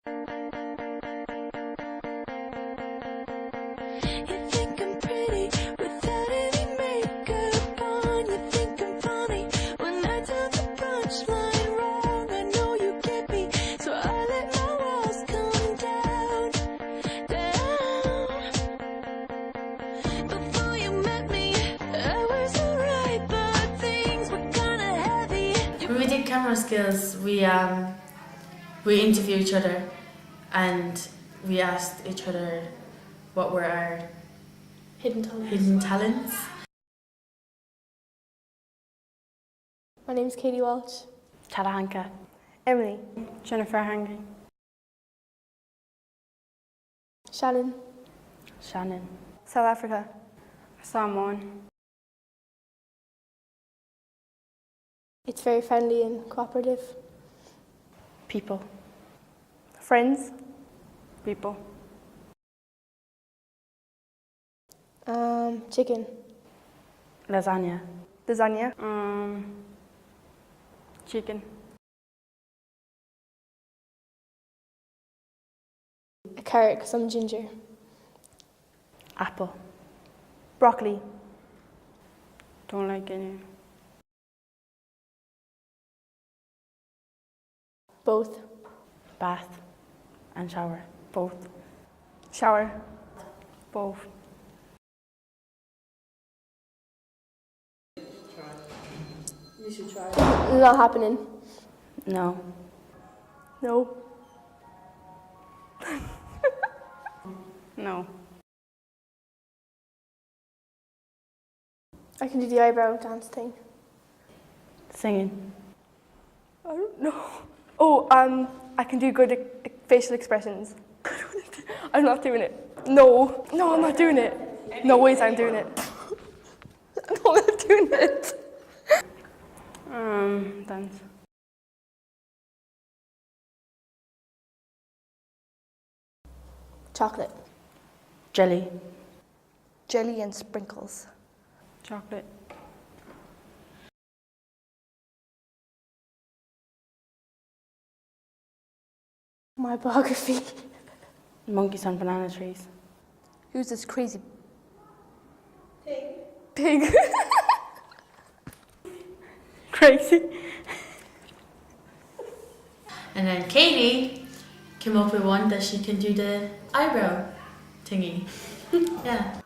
You think I'm pretty without any makeup on. You think I'm funny when I tell the punchline wrong. I know you get me, so I let my walls come down, down. Before you met me, I was alright, but things were kinda heavy. When we did camera skills, we interviewed each other and we asked each other what were our Hidden talents. hidden talents. My name's Katie Walsh. Talahanka. Emily. Jennifer Hangry. Shannon. Shannon. South Africa. Samoan. It's very friendly and cooperative. People. Friends. People. Chicken. Lasagna. Lasagna. Chicken. A carrot because I'm ginger. Apple. Broccoli. Don't like any. Both. Bath and shower. Both. Shower. Both. You should try. Not happening. No. No. No. I can do the eyebrow dance thing. Singing. I don't know. Oh, I can do good facial expressions. I'm not doing it. No, I'm not doing it. No ways I'm doing it. No, I'm not doing it. Dance. Chocolate. Jelly. Jelly and sprinkles. Chocolate. My biography. Monkeys on banana trees. Who's this crazy pig? Crazy. And then Katie came up with one that she can do the eyebrow thingy. Yeah.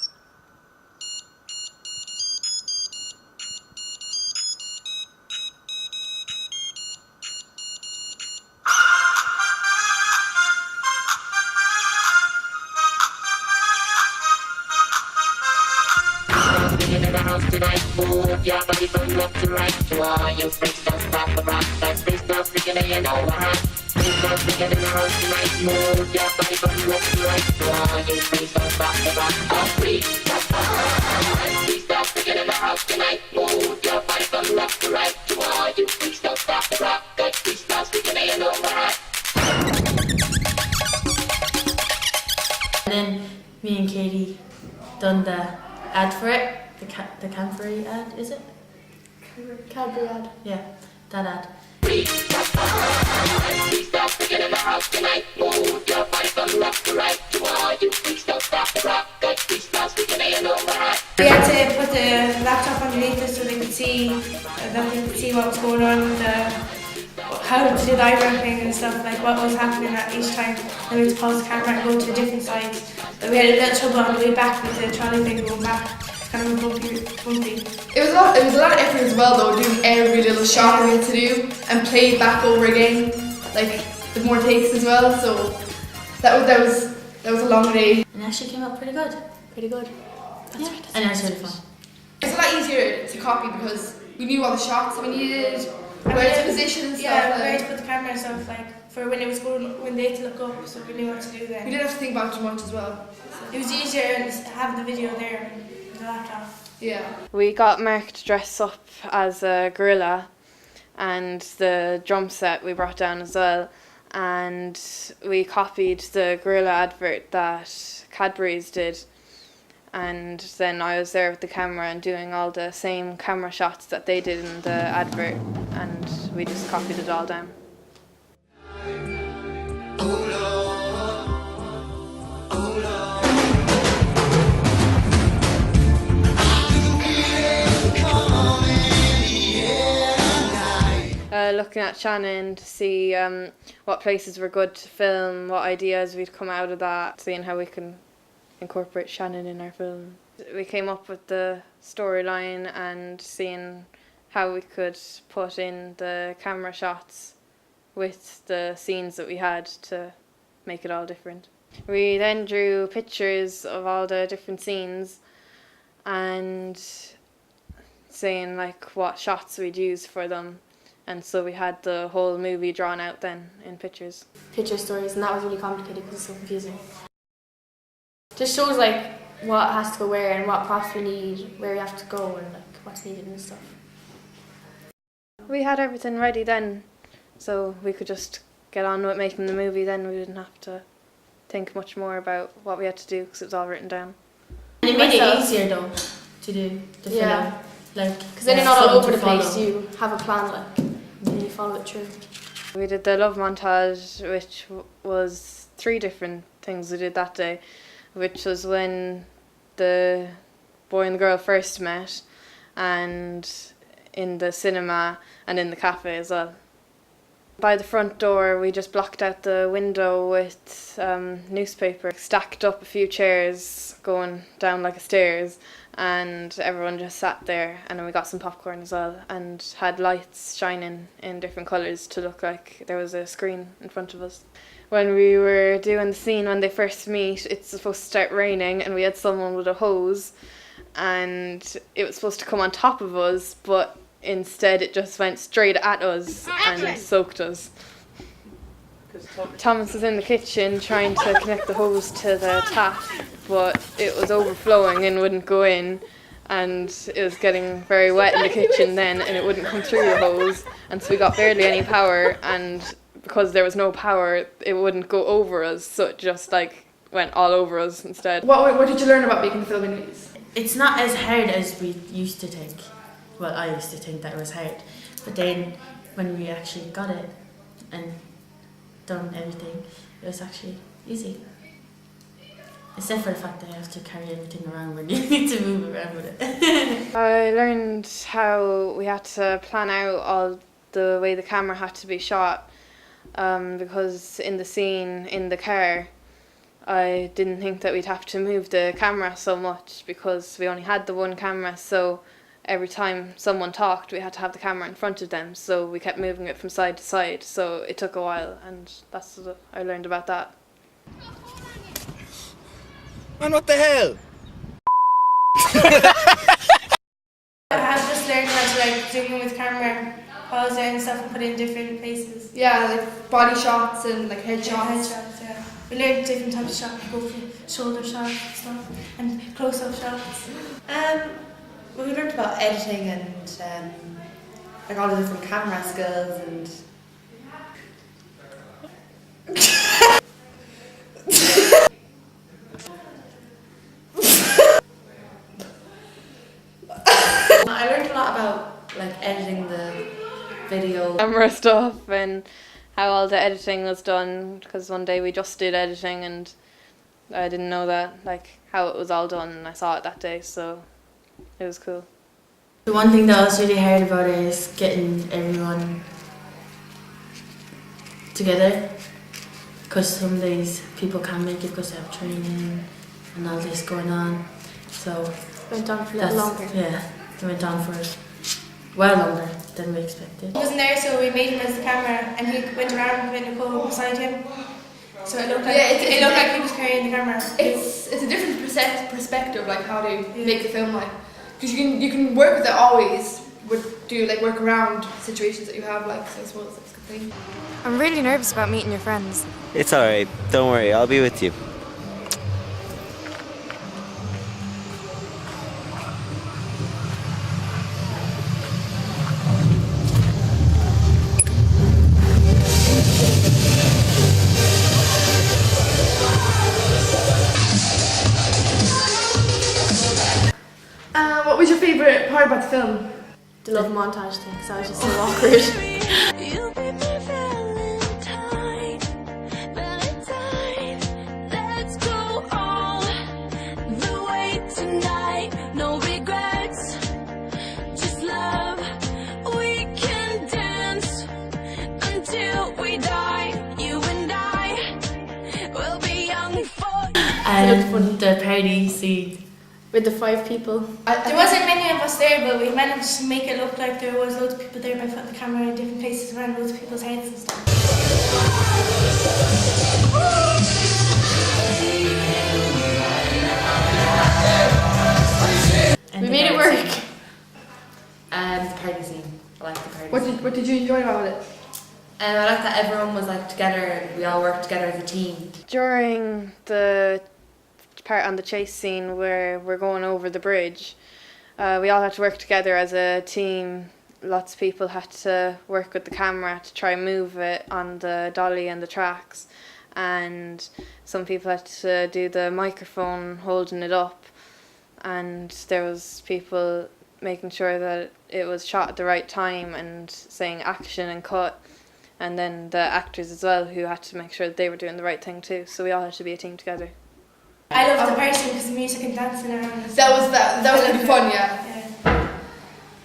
In the house tonight, move your body from left to right. To all you freaks, don't stop the rock. That's freaks, don't speak it, you know what hot. Freaks, don't speak it in the house tonight, move your body from left to right. To all you freaks, don't stop the rock. Oh, freaks, that's freaks, don't speak it in the house tonight, move your body from left to right. To all you freaks, don't stop the rock. That's freaks, don't speak it, you know what hot. And then me and Katie done the ad for it, the Cadbury ad, is it? Cadbury ad. Yeah, that ad. Freaks, don't speak it in the house tonight, move your body from left to right. To all you freaks, don't stop the rock. That's freaks, don't speak it, you know what hot. We had to put the laptop underneath us so they could see what was going on, how to do the eyebrow thing and stuff, like what was happening at each time. Then we had to pause the camera and go to different sides. But we had a little trouble on the way back with the trolley thing going back. Kind of bumpy. It was a lot of effort as well though, doing every little shot we had to do and play it back over again, like the more takes as well. So that was a long day. And it actually came out pretty good. Pretty good. Yeah. And it was really fun. It's a lot easier to copy because we knew all the shots we needed, where to position and stuff. Yeah, where to put the camera and stuff, like for when it was going, when they had to look up, so we knew what to do then. We didn't have to think about it too much as well. It was easier having the video there on the laptop. Yeah. We got Mark to dress up as a gorilla, and the drum set we brought down as well, and we copied the gorilla advert that Cadbury's did, and then I was there with the camera and doing all the same camera shots that they did in the advert, and we just copied it all down. Oh, no. looking at Shannon to see what places were good to film, what ideas we'd come out of that, seeing how we can incorporate Shannon in our film. We came up with the storyline and seeing how we could put in the camera shots with the scenes that we had to make it all different. We then drew pictures of all the different scenes and saying like what shots we'd use for them, and so we had the whole movie drawn out then in pictures. Picture stories, and that was really complicated because it's so confusing. Just shows like what has to go where and what props we need, where we have to go, and like what's needed and stuff. We had everything ready then, so we could just get on with making the movie then. We didn't have to think much more about what we had to do because it was all written down. And it made it easier though to do the film. Like, because then you're not all over the follow. place. You have a plan, like, and you follow it through. We did the love montage, which was 3 different things we did that day, which was when the boy and the girl first met, and in the cinema and in the cafe as well. By the front door we just blocked out the window with newspaper, stacked up a few chairs going down like a stairs, and everyone just sat there, and then we got some popcorn as well and had lights shining in different colours to look like there was a screen in front of us. When we were doing the scene when they first meet, it's supposed to start raining and we had someone with a hose and it was supposed to come on top of us, but instead it just went straight at us and soaked us. Thomas was in the kitchen trying to connect the hose to the tap, but it was overflowing and wouldn't go in, and it was getting very wet in the kitchen then and it wouldn't come through the hose, and so we got barely any power, and because there was no power it wouldn't go over us, so it just like went all over us instead. What did you learn about making film anyways? It's not as hard as we used to think. Well, I used to think that it was hard, but then when we actually got it and done everything, it was actually easy. Except for the fact that I have to carry everything around when you need to move around with it. I learned how we had to plan out all the way the camera had to be shot, because in the scene in the car I didn't think that we'd have to move the camera so much because we only had the one camera, so every time someone talked we had to have the camera in front of them, so we kept moving it from side to side, so it took a while, and that's what I learned about that. Man, what the hell? I have just learned how to like zoom in with camera, pause it and stuff and put it in different places. Yeah, like body shots and like head shots. Headshots, yeah. We learned different types of shots, go for shoulder shots and stuff, and close-up shots. Well, we learned about editing and like all the different camera skills and. I learned a lot about like editing the video. Camera stuff and how all the editing was done, because one day we just did editing and I didn't know that, like how it was all done, and I saw it that day, so it was cool. The one thing that was really hard about it is getting everyone together, because some days people can't make it because they have training and all this going on, so It went on for a little longer. Yeah, it went on for well longer than we expected. He wasn't there, so we made him as the camera, and he went around with Nicole beside him. So it looked like it looked like he was carrying the camera. It's a different perspective, like how to make a film, like because you can work with it always, work around situations that you have, like, so I suppose that's a good thing. I'm really nervous about meeting your friends. It's alright, don't worry, I'll be with you. What was your favourite part about the film? The love montage thing, because I was just so awkward. You'll be my Valentine, Valentine. Let's go all the way tonight. No regrets, just love. We can dance looked funny. The party scene. With the 5 people. There wasn't many of us there, but we managed to make it look like there was loads of people there by putting the camera in different places around loads of people's heads and stuff. And We the made it party work. scene. The party scene. I like the party scene. What did you enjoy about it? I like that everyone was like together and we all worked together as a team. During the part on the chase scene where we're going over the bridge, we all had to work together as a team. Lots of people had to work with the camera to try and move it on the dolly and the tracks, and some people had to do the microphone holding it up, and there was people making sure that it was shot at the right time and saying action and cut, and then the actors as well who had to make sure that they were doing the right thing too, so we all had to be a team together. I loved the party scene because the music and dancing around. That was really fun, yeah.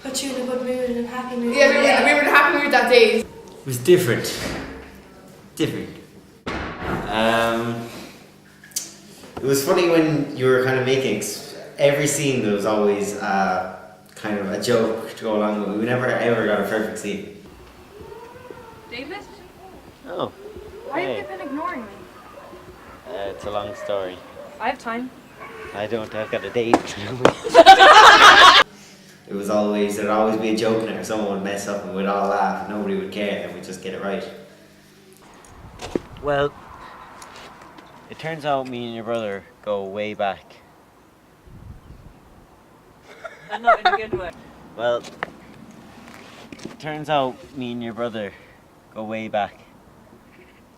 Put you in a good mood and a happy mood. Yeah, we were in a happy mood that day. It was different. It was funny when you were kind of making every scene. There was always kind of a joke to go along with it. We never ever got a perfect scene. David? Oh. Why have you been ignoring me? It's a long story. I have time. I don't. I've got a date. There'd always be a joke in it, or someone would mess up and we'd all laugh and nobody would care and we'd just get it right. Well, it turns out me and your brother go way back. And not in a good way. Well, it turns out me and your brother go way back.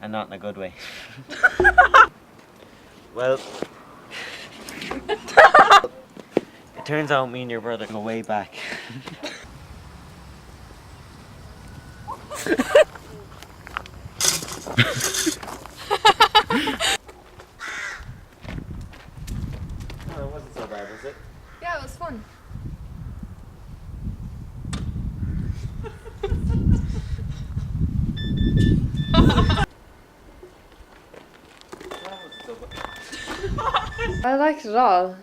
And not in a good way. Well, it turns out me and your brother go way back. Oh, it wasn't so bad, was it? Yeah, it was fun. I liked it all.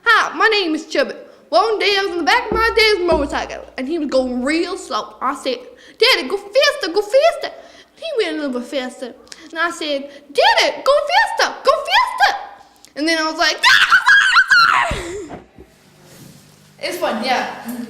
Hi, my name is Chubby. One day I was in the back of my dad's motorcycle and he was going real slow. I said, Daddy, go faster, go faster. He went a little bit faster. And I said, Daddy, go faster, go faster. And then I was like, Daddy, go faster. It's fun, yeah.